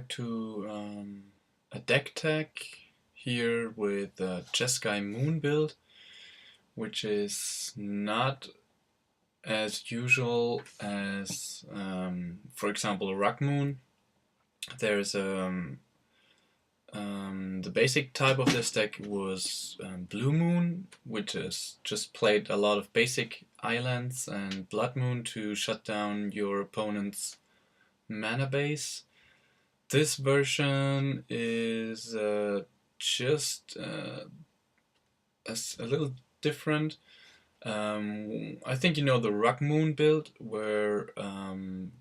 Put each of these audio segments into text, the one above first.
back to a deck tag here with the Jeskai Moon build, which is not as usual as, for example, Rock Moon. There's the basic type of this deck was Blue Moon, which is just played a lot of basic islands, and Blood Moon to shut down your opponent's mana base. This version is just a little different. I think you know the Rock Moon build, where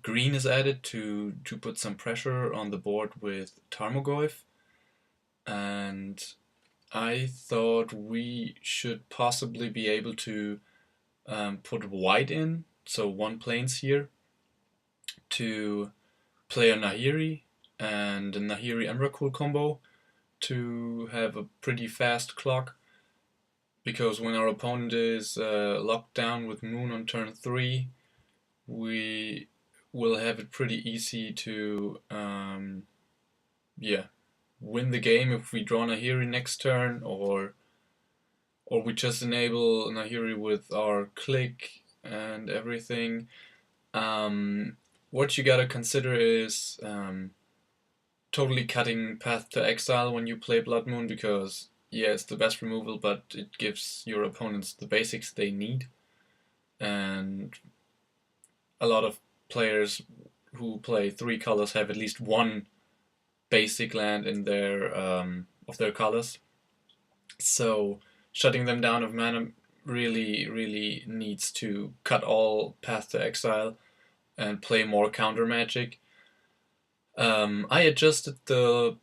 green is added to put some pressure on the board with Tarmogoyf, and I thought we should possibly be able to put white in, so one plains here, to play a Nahiri and a Nahiri Emrakul combo to have a pretty fast clock, because when our opponent is locked down with Moon on turn 3, we will have it pretty easy to win the game if we draw Nahiri next turn, or we just enable Nahiri with our click and everything. What you gotta consider is totally cutting Path to Exile when you play Blood Moon, because yeah, it's the best removal, but it gives your opponents the basics they need, and a lot of players who play 3 colors have at least one basic land in their of their colors, so shutting them down of mana really needs to cut all Path to Exile and play more counter magic. I adjusted the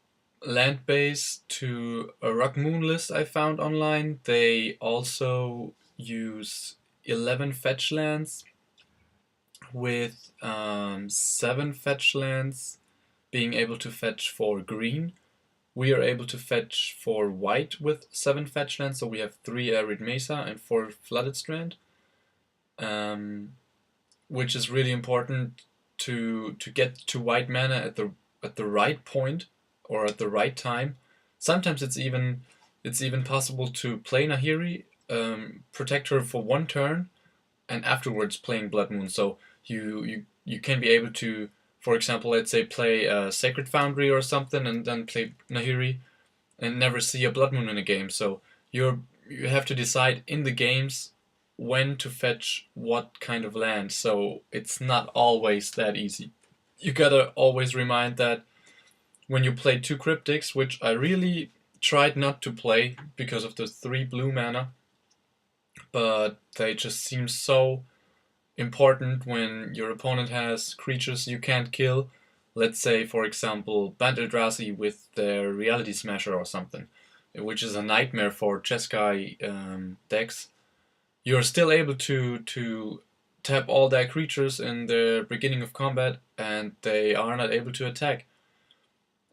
land base to a Rock Moon list I found online. They also use 11 fetch lands, with 7 fetch lands being able to fetch for green. We are able to fetch for white with 7 fetch lands, so we have 3 Arid Mesa and 4 Flooded Strand, which is really important to get to white mana at the right point or at the right time. Sometimes it's even possible to play Nahiri, protect her for 1 turn, and afterwards playing Blood Moon. So you can be able to, for example, let's say play a Sacred Foundry or something, and then play Nahiri, and never see a Blood Moon in a game. So you have to decide in the games when to fetch what kind of land. So it's not always that easy. You gotta always remind that when you play 2 Cryptics, which I really tried not to play because of the 3 blue mana, but they just seem so important when your opponent has creatures you can't kill. Let's say, for example, Band Eldrazi with their Reality Smasher or something, which is a nightmare for Jeskai decks. You're still able to tap all their creatures in the beginning of combat, and they are not able to attack.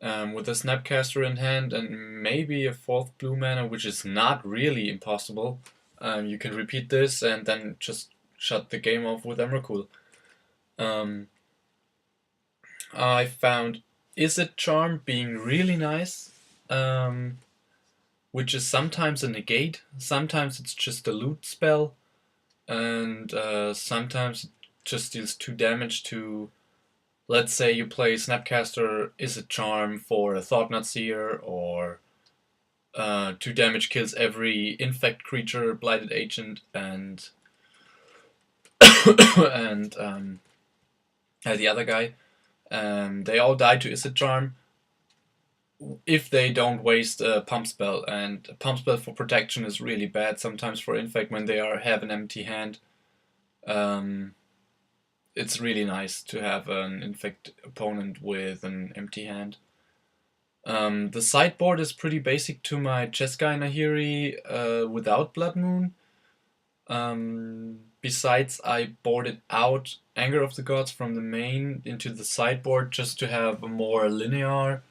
With a Snapcaster in hand and maybe a 4th blue mana, which is not really impossible, you can repeat this and then just shut the game off with Emrakul. I found Izzet Charm being really nice, which is sometimes a negate, sometimes it's just a loot spell, and sometimes it just deals 2 damage to, let's say you play Snapcaster Izzet Charm for a Thought-Knot Seer, or 2 damage kills every infect creature, Blighted Agent, and and the other guy. They all die to Izzet Charm if they don't waste a Pump Spell, and a Pump Spell for protection is really bad sometimes for Infect when they have an empty hand. It's really nice to have an Infect opponent with an empty hand. The sideboard is pretty basic to my Jeskai Nahiri without Blood Moon. Besides, I boarded out Anger of the Gods from the main into the sideboard just to have a more linear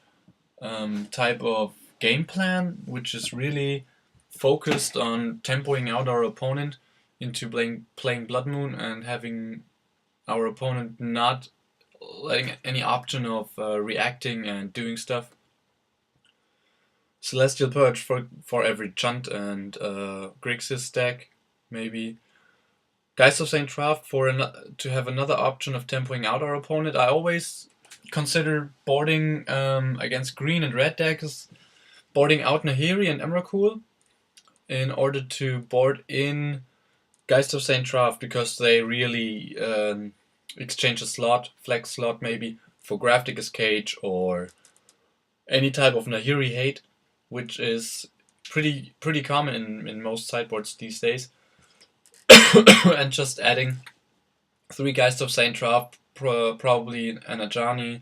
type of game plan, which is really focused on tempoing out our opponent into playing Blood Moon and having our opponent not letting any option of reacting and doing stuff. Celestial Purge for every Chunt and Grixis deck, maybe. Geist of St. Traft to have another option of tempoing out our opponent. I always consider boarding against green and red decks, boarding out Nahiri and Emrakul in order to board in Geist of St. Traft, because they really exchange a slot, flex slot maybe, for Grafticus Cage or any type of Nahiri hate, which is pretty common in most sideboards these days. And just adding 3 Geist of St. Traft, probably an Ajani,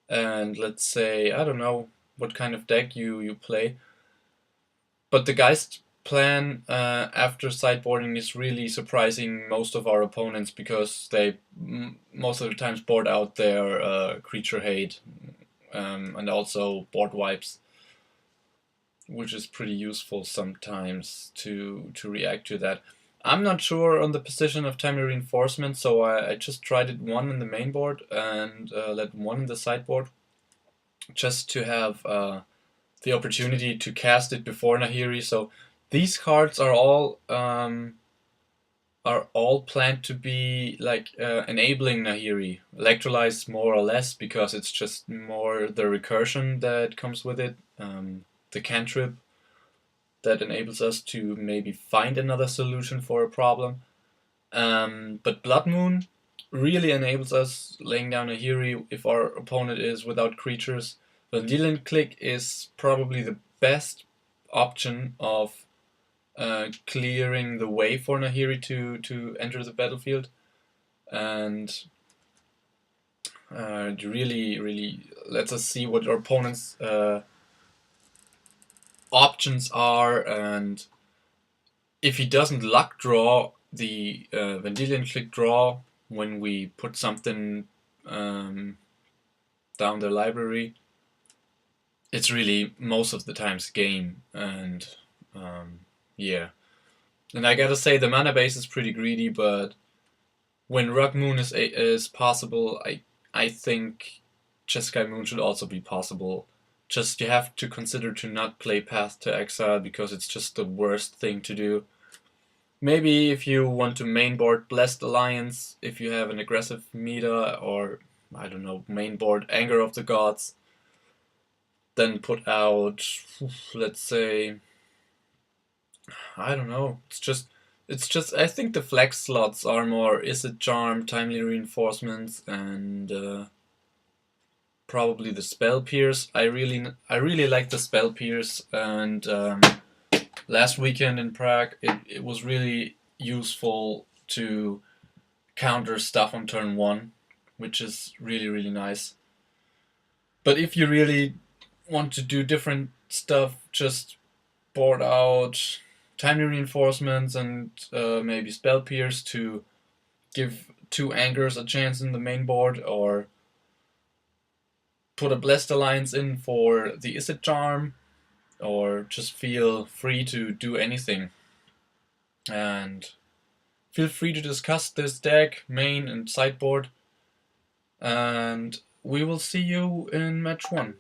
and let's say, I don't know what kind of deck you play. But the Geist plan after sideboarding is really surprising most of our opponents, because they most of the times board out their creature hate and also board wipes, which is pretty useful sometimes to react to that. I'm not sure on the position of timely reinforcement, so I just tried it 1 in the main board and let 1 in the sideboard, just to have the opportunity to cast it before Nahiri. So these cards are all planned to be like enabling Nahiri. Electrolyze more or less, because it's just more the recursion that comes with it, the cantrip that enables us to maybe find another solution for a problem. But Blood Moon really enables us laying down Nahiri if our opponent is without creatures. Vendilion Click is probably the best option of clearing the way for Nahiri to enter the battlefield, and it really lets us see what our opponent's options are, and if he doesn't luck draw the Vendilion Click draw when we put something down the library, it's really most of the times game. And yeah, and I gotta say the mana base is pretty greedy, but when Rug Moon is possible, I think Jeskai Moon should also be possible. Just you have to consider to not play Path to Exile, because it's just the worst thing to do. Maybe if you want to mainboard Blessed Alliance, if you have an aggressive meta, or I don't know, mainboard Anger of the Gods, then put out, let's say, I don't know, it's just I think the flex slots are more Izzet Charm, Timely Reinforcements, and probably the Spell Pierce. I really like the Spell Pierce, and last weekend in Prague it was really useful to counter stuff on turn 1, which is really nice. But if you really want to do different stuff, just board out Timely Reinforcements and maybe Spell Pierce to give 2 Angers a chance in the main board, or put a Blessed Alliance in for the Izzet Charm, or just feel free to do anything. And feel free to discuss this deck, main and sideboard, and we will see you in match 1.